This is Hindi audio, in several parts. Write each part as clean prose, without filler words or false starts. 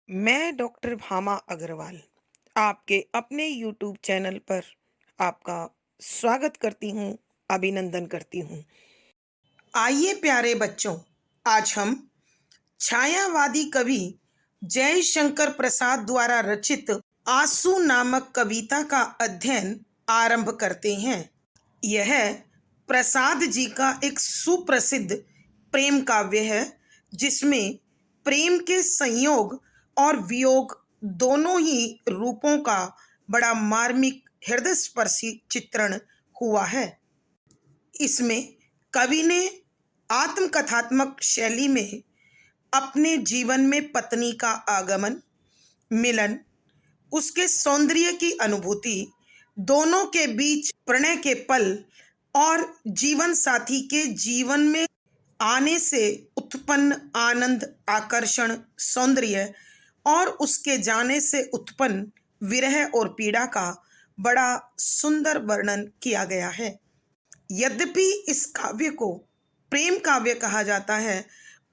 मैं डॉक्टर भामा अग्रवाल आपके अपने यूट्यूब चैनल पर आपका स्वागत करती हूँ, अभिनंदन करती हूँ। आइए प्यारे बच्चों, आज हम छायावादी कवि जयशंकर प्रसाद द्वारा रचित आंसू नामक कविता का अध्ययन आरंभ करते हैं। यह प्रसाद जी का एक सुप्रसिद्ध प्रेम काव्य है, जिसमें प्रेम के संयोग और वियोग दोनों ही रूपों का बड़ा मार्मिक हृदय स्पर्शी चित्रण हुआ है। इसमें कवि ने आत्मकथात्मक शैली में अपने जीवन में पत्नी का आगमन, मिलन, उसके सौंदर्य की अनुभूति, दोनों के बीच प्रणय के पल और जीवन साथी के जीवन में आने से उत्पन्न आनंद, आकर्षण, सौंदर्य और उसके जाने से उत्पन्न विरह और पीड़ा का बड़ा सुंदर वर्णन किया गया है। यद्यपि इस काव्य को प्रेम काव्य कहा जाता है,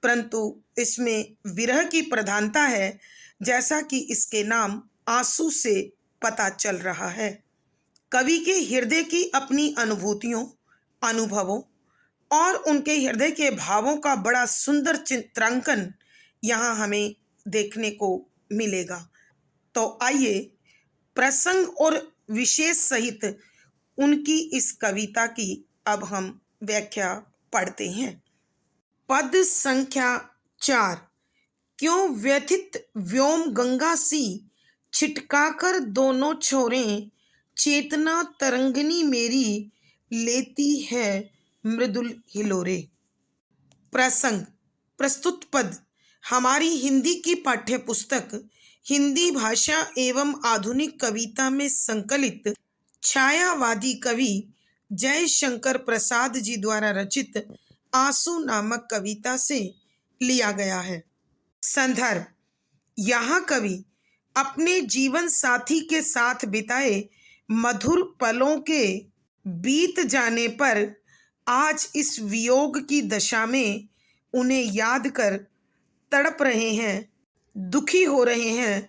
परंतु इसमें विरह की प्रधानता है, जैसा कि इसके नाम आंसू से पता चल रहा है। कवि के हृदय की अपनी अनुभूतियों, अनुभवों और उनके हृदय के भावों का बड़ा सुंदर चित्रांकन यहाँ हमें देखने को मिलेगा। तो आइए प्रसंग और विशेष सहित उनकी इस कविता की अब हम व्याख्या पढ़ते हैं। पद संख्या 4। क्यों व्यथित व्योम गंगा सी, छिटकाकर दोनों छोरें, चेतना तरंगिनी मेरी, लेती है मृदुल हिलोरे। प्रसंग। प्रस्तुत पद हमारी हिंदी की पाठ्य पुस्तक हिंदी भाषा एवं आधुनिक कविता में संकलित छायावादी कवि जयशंकर प्रसाद जी द्वारा रचित आंसू नामक कविता से लिया गया है। संदर्भ। यहाँ कवि अपने जीवन साथी के साथ बिताए मधुर पलों के बीत जाने पर आज इस वियोग की दशा में उन्हें याद कर तड़प रहे हैं, दुखी हो रहे हैं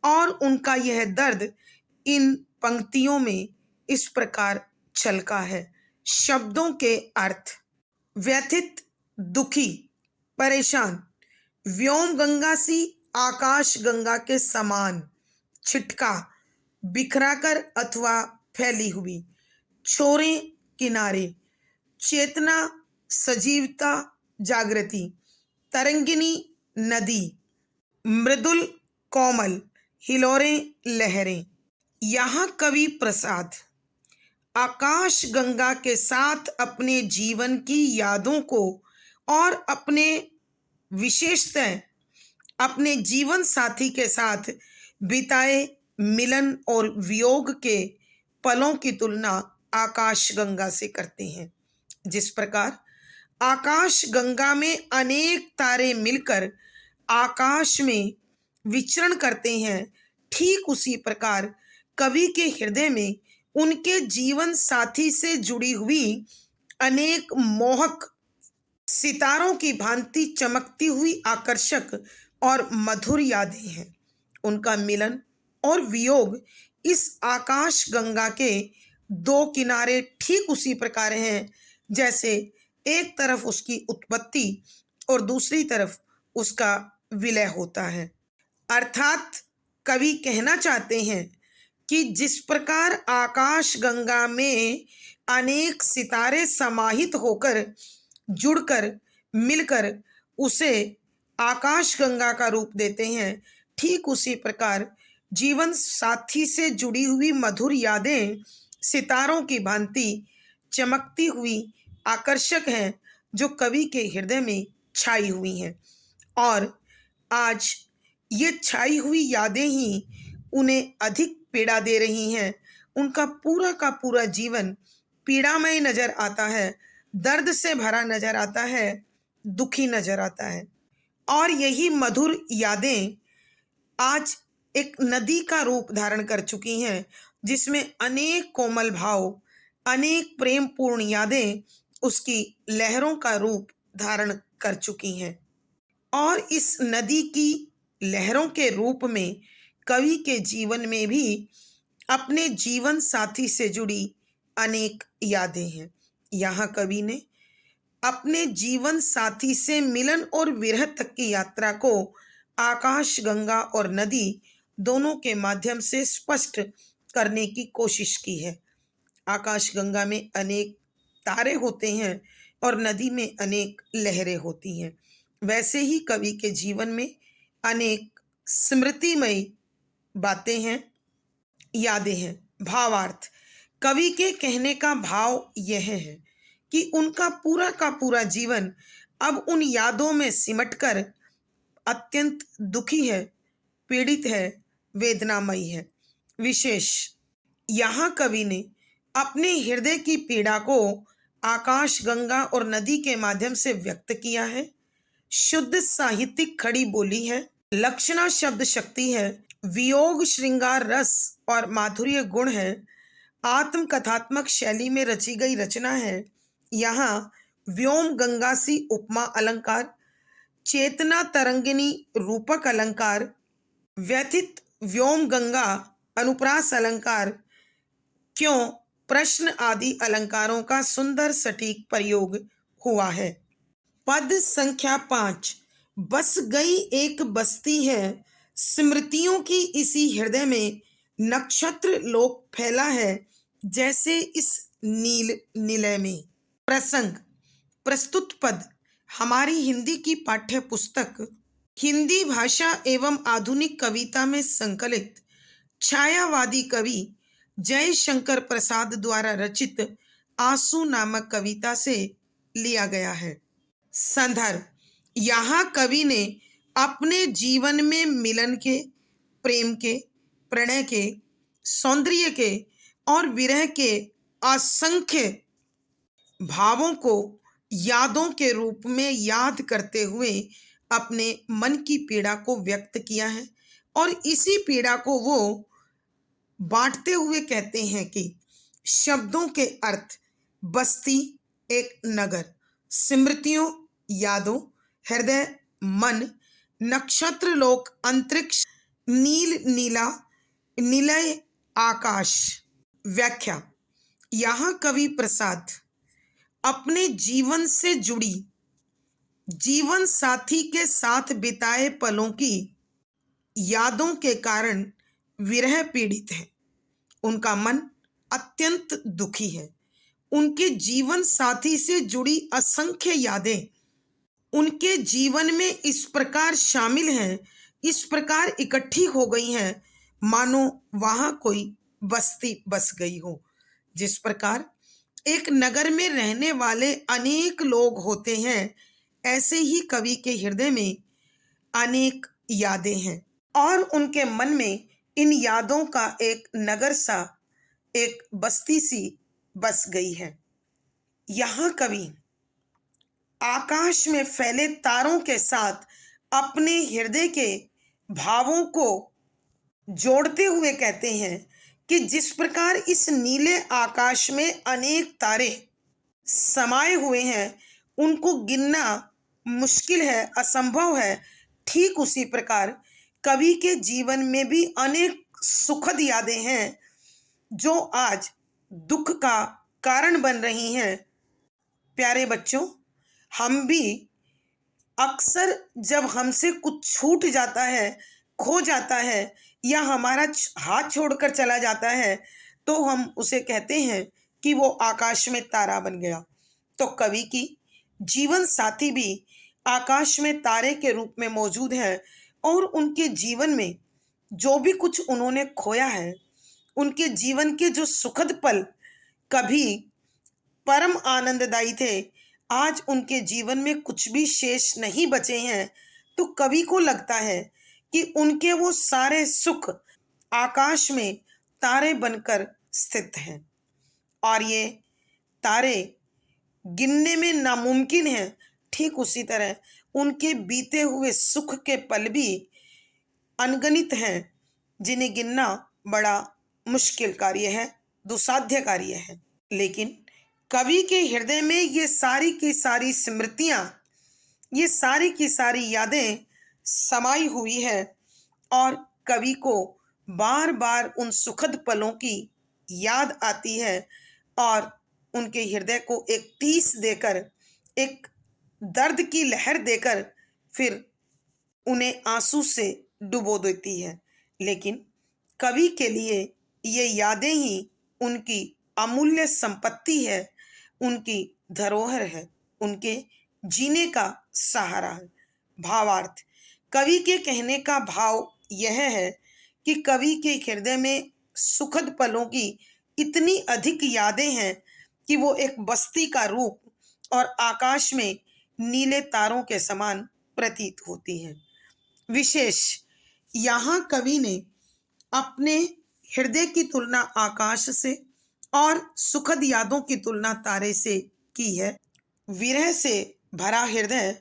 और उनका यह दर्द इन पंक्तियों में इस प्रकार छलका है। शब्दों के अर्थ। व्यथित, दुखी, परेशान। व्योम गंगा सी, आकाश गंगा के समान। छिटका, बिखराकर अथवा फैली हुई। छोरे, किनारे। चेतना, सजीवता, जागृति। तरंगिनी, नदी। मृदुल, कोमल। हिलोरें, लहरें। यहाँ कवि प्रसाद आकाश गंगा के साथ अपने जीवन की यादों को और अपने विशेषतः अपने जीवन साथी के साथ बिताए मिलन और वियोग के पलों की तुलना आकाश गंगा से करते हैं। जिस प्रकार आकाश गंगा में अनेक तारे मिलकर आकाश में विचरण करते हैं, ठीक उसी प्रकार कवि के हृदय में उनके जीवन साथी से जुड़ी हुई अनेक मोहक सितारों की भांति चमकती हुई आकर्षक और मधुर यादें हैं। उनका मिलन और वियोग इस आकाश गंगा के दो किनारे ठीक उसी प्रकार हैं, जैसे एक तरफ उसकी उत्पत्ति और दूसरी तरफ उसका विलय होता है। अर्थात कवि कहना चाहते हैं कि जिस प्रकार आकाश गंगा में अनेक सितारे समाहित होकर, जुड़कर, मिलकर उसे आकाश गंगा का रूप देते हैं, ठीक उसी प्रकार जीवन साथी से जुड़ी हुई मधुर यादें सितारों की भांति चमकती हुई आकर्षक हैं, जो कवि के हृदय में छाई हुई हैं। और आज ये छाई हुई यादें ही उन्हें अधिक पीड़ा दे रही हैं। उनका पूरा का पूरा जीवन पीड़ामय नजर आता है, दर्द से भरा नजर आता है, दुखी नजर आता है। और यही मधुर यादें आज एक नदी का रूप धारण कर चुकी हैं, जिसमें अनेक कोमल भाव, अनेक प्रेमपूर्ण यादें उसकी लहरों का रूप धारण कर चुकी हैं। और इस नदी की लहरों के रूप में कवि के जीवन में भी अपने जीवन साथी से जुड़ी अनेक यादें हैं। यहाँ कवि ने अपने जीवन साथी से मिलन और विरह तक की यात्रा को आकाश गंगा और नदी दोनों के माध्यम से स्पष्ट करने की कोशिश की है। आकाश गंगा में अनेक तारे होते हैं और नदी में अनेक लहरें होती हैं। वैसे ही कवि के जीवन में अनेक स्मृतिमय बातें हैं, यादें हैं। भावार्थ, कवि के कहने का भाव यह है कि उनका पूरा का पूरा जीवन अब उन यादों में सिमटकर अत्यंत दुखी है, पीड़ित है, वेदनामयी है। विशेष, यहाँ कवि ने अपने हृदय की पीड़ा को आकाश गंगा और नदी के माध्यम से व्यक्त किया है। शुद्ध साहित्यिक खड़ी बोली है, लक्षणा शब्द शक्ति है, वियोग श्रृंगार रस और माधुर्य गुण है, आत्मकथात्मक शैली में रची गई रचना है। यहाँ व्योम गंगासी उपमा अलंकार, चेतना तरंगिनी रूपक अलंकार, व्यथित व्योम गंगा अनुप्रास अलंकार, क्यों प्रश्न आदि अलंकारों का सुंदर सटीक प्रयोग हुआ है। पद संख्या 5, बस गई एक बस्ती है, स्मृतियों की इसी हृदय में नक्षत्र लोक फैला है, जैसे इस नील निलय में। प्रसंग, प्रस्तुत पद हमारी हिंदी की पाठ्य पुस्तक हिंदी भाषा एवं आधुनिक कविता में संकलित छायावादी कवि जयशंकर प्रसाद द्वारा रचित आंसू नामक कविता से लिया गया है। संदर्भ, यहाँ कवि ने अपने जीवन में मिलन के, प्रेम के, प्रणय के, सौंदर्य के और विरह के असंख्य भावों को यादों के रूप में याद करते हुए अपने मन की पीड़ा को व्यक्त किया है और इसी पीड़ा को वो बांटते हुए कहते हैं कि शब्दों के अर्थ बस्ती एक नगर, स्मृतियों यादों, हृदय मन, नक्षत्र लोक अंतरिक्ष, नील नीला निलय आकाश। व्याख्या, यहाँ कवि प्रसाद अपने जीवन से जुड़ी जीवन साथी के साथ बिताए पलों की यादों के कारण विरह पीड़ित है। उनका मन अत्यंत दुखी है। उनके जीवन साथी से जुड़ी असंख्य यादें उनके जीवन में इस प्रकार शामिल हैं, इस प्रकार इकट्ठी हो गई हैं, मानो वहां कोई बस्ती बस गई हो। जिस प्रकार एक नगर में रहने वाले अनेक लोग होते हैं, ऐसे ही कवि के हृदय में अनेक यादें हैं और उनके मन में इन यादों का एक नगर सा, एक बस्ती सी बस गई है। यहाँ कवि आकाश में फैले तारों के साथ अपने हृदय के भावों को जोड़ते हुए कहते हैं कि जिस प्रकार इस नीले आकाश में अनेक तारे समाये हुए हैं, उनको गिनना मुश्किल है, असंभव है, ठीक उसी प्रकार कवि के जीवन में भी अनेक सुखद यादें हैं जो आज दुख का कारण बन रही हैं। प्यारे बच्चों, हम भी अक्सर जब हमसे कुछ छूट जाता है, खो जाता है या हमारा हाथ छोड़कर चला जाता है, तो हम उसे कहते हैं कि वो आकाश में तारा बन गया। तो कवि की जीवन साथी भी आकाश में तारे के रूप में मौजूद है और उनके जीवन में जो भी कुछ उन्होंने खोया है, उनके जीवन के जो सुखद पल कभी परम आनंददायी थे, आज उनके जीवन में कुछ भी शेष नहीं बचे हैं, तो कवि को लगता है कि उनके वो सारे सुख आकाश में तारे बनकर स्थित हैं और ये तारे गिनने में नामुमकिन हैं। ठीक उसी तरह उनके बीते हुए सुख के पल भी अनगिनत हैं, जिन्हें गिनना बड़ा मुश्किल कार्य है, दुस्साध्य कार्य है। लेकिन कवि के हृदय में ये सारी की सारी स्मृतियां, ये सारी की सारी यादें समाई हुई है और कवि को बार बार उन सुखद पलों की याद आती है और उनके हृदय को एक टीस देकर, एक दर्द की लहर देकर फिर उन्हें आंसू से डुबो देती है। लेकिन कवि के लिए ये यादें ही उनकी अमूल्य संपत्ति है, उनकी धरोहर है, उनके जीने का सहारा है। भावार्थ: कवि के कहने का भाव यह है कि कवि के हृदय में सुखद पलों की इतनी अधिक यादें हैं कि वो एक बस्ती का रूप और आकाश में नीले तारों के समान प्रतीत होती हैं। विशेष, यहाँ कवि ने अपने हृदय की तुलना आकाश से और सुखद यादों की तुलना तारे से की है। विरह से भरा हृदय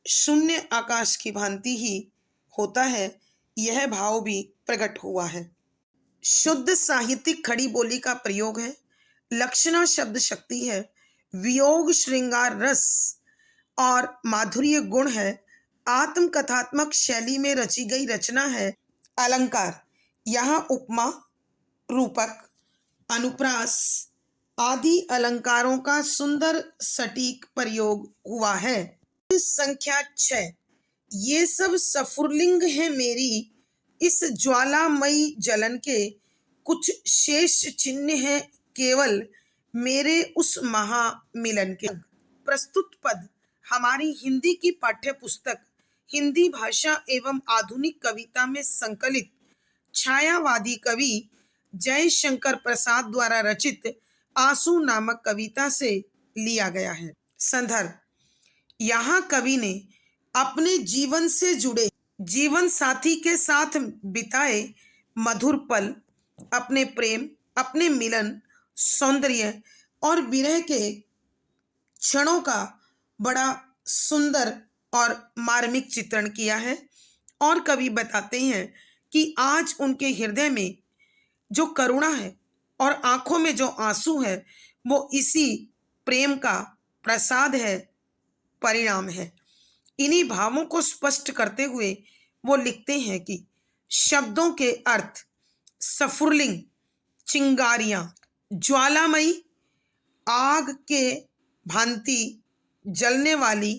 शून्य आकाश की भांति ही होता है, यह भाव भी प्रकट हुआ है। शुद्ध साहित्यिक खड़ी बोली का प्रयोग है, लक्षणा शब्द शक्ति है, वियोग श्रृंगार रस और माधुर्य गुण है, आत्मकथात्मक शैली में रची गई रचना है। अलंकार: यहाँ उपमा, रूपक, अनुप्रास आदि अलंकारों का सुंदर सटीक प्रयोग हुआ है। संख्या 6, ये सब सफुरलिंग है मेरी, इस ज्वालामयी जलन के कुछ शेष चिन्ह हैं केवल मेरे उस महामिलन के। प्रस्तुत पद हमारी हिंदी की पाठ्य पुस्तक हिंदी भाषा एवं आधुनिक कविता में संकलित छायावादी कवि जयशंकर प्रसाद द्वारा रचित आंसू नामक कविता से लिया गया है। संदर्भ: यहाँ कवि ने अपने जीवन से जुड़े जीवन साथी के साथ बिताए मधुर पल, अपने प्रेम, अपने मिलन, सौंदर्य और विरह के क्षणों का बड़ा सुंदर और मार्मिक चित्रण किया है। और कवि बताते हैं कि आज उनके हृदय में जो करुणा है और आंखों में जो आंसू है, वो इसी प्रेम का प्रसाद है, परिणाम है। इन्हीं भावों को स्पष्ट करते हुए वो लिखते हैं कि शब्दों के अर्थ: सफुरलिंग चिंगारियां, ज्वालामयी आग के भांति जलने वाली,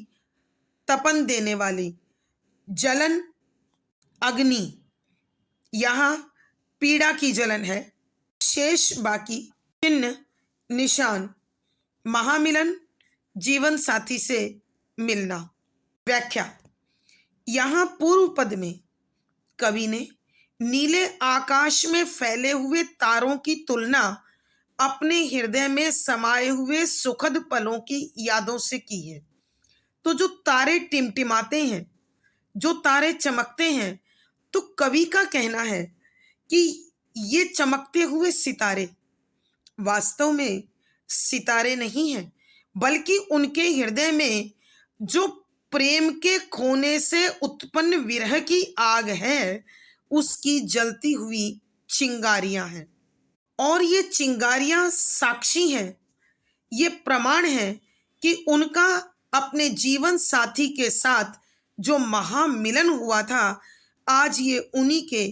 तपन देने वाली, जलन अग्नि, यहाँ पीड़ा की जलन है, शेष बाकी चिन्ह निशान, महामिलन जीवन साथी से मिलना। व्याख्या: यहाँ पूर्व पद में कवि ने नीले आकाश में फैले हुए तारों की तुलना अपने हृदय में समाये हुए सुखद पलों की यादों से की है। तो जो तारे टिमटिमाते हैं, जो तारे चमकते हैं, तो कवि का कहना है कि ये चमकते हुए सितारे वास्तव में सितारे नहीं हैं, बल्कि उनके हृदय में जो प्रेम के खोने से उत्पन्न विरह की आग है, उसकी जलती हुई चिंगारियां हैं। और ये चिंगारियां साक्षी हैं, ये प्रमाण है कि उनका अपने जीवन साथी के साथ जो महामिलन हुआ था, आज ये उन्हीं के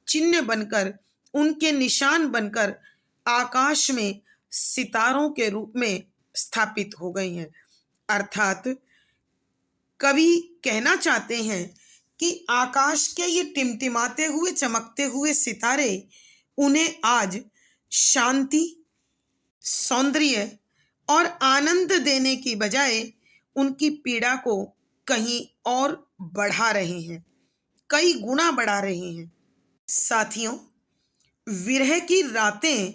चिन्ह बनकर, उनके निशान बनकर आकाश में सितारों के रूप में स्थापित हो गई हैं। अर्थात कवि कहना चाहते हैं कि आकाश के ये टिमटिमाते हुए, चमकते हुए सितारे उन्हें आज शांति, सौंदर्य और आनंद देने की बजाय उनकी पीड़ा को कहीं और बढ़ा रहे हैं, कई गुना बढ़ा रहे हैं। साथियों, विरह की रातें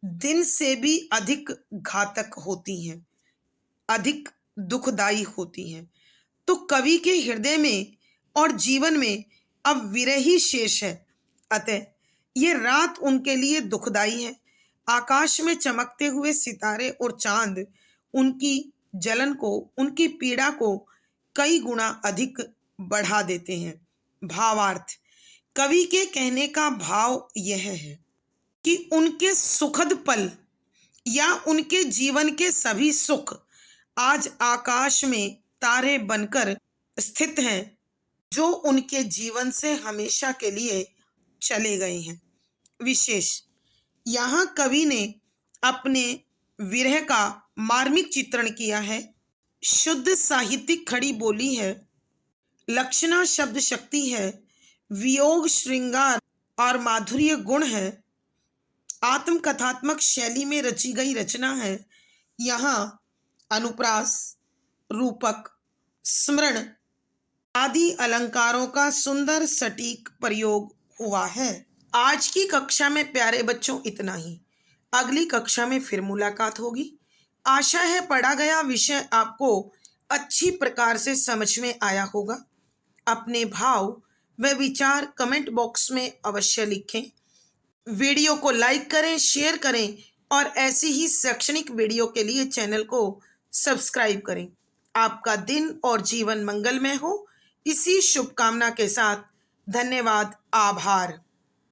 दिन से भी अधिक घातक होती हैं, अधिक दुखदाई होती हैं। तो कवि के हृदय में और जीवन में अब विरह ही शेष है, अतः ये रात उनके लिए दुखदाई है। आकाश में चमकते हुए सितारे और चांद उनकी जलन को, उनकी पीड़ा को कई गुना अधिक बढ़ा देते हैं। भावार्थ: कवि के कहने का भाव यह है कि उनके सुखद पल या उनके जीवन के सभी सुख आज आकाश में तारे बनकर स्थित हैं, जो उनके जीवन से हमेशा के लिए चले गए हैं। विशेष, यहाँ कवि ने अपने विरह का मार्मिक चित्रण किया है। शुद्ध साहित्यिक खड़ी बोली है, लक्षणा शब्द शक्ति है, वियोग श्रृंगार और माधुर्य गुण है, आत्मकथात्मक शैली में रची गई रचना है। यहाँ अनुप्रास, रूपक, स्मरण आदि अलंकारों का सुंदर सटीक प्रयोग हुआ है। आज की कक्षा में प्यारे बच्चों इतना ही। अगली कक्षा में फिर मुलाकात होगी। आशा है पढ़ा गया विषय आपको अच्छी प्रकार से समझ में आया होगा। अपने भाव व विचार कमेंट बॉक्स में अवश्य लिखें। वीडियो को लाइक करें, शेयर करें और ऐसी ही शैक्षणिक वीडियो के लिए चैनल को सब्सक्राइब करें। आपका दिन और जीवन मंगलमय हो, इसी शुभकामना के साथ धन्यवाद, आभार।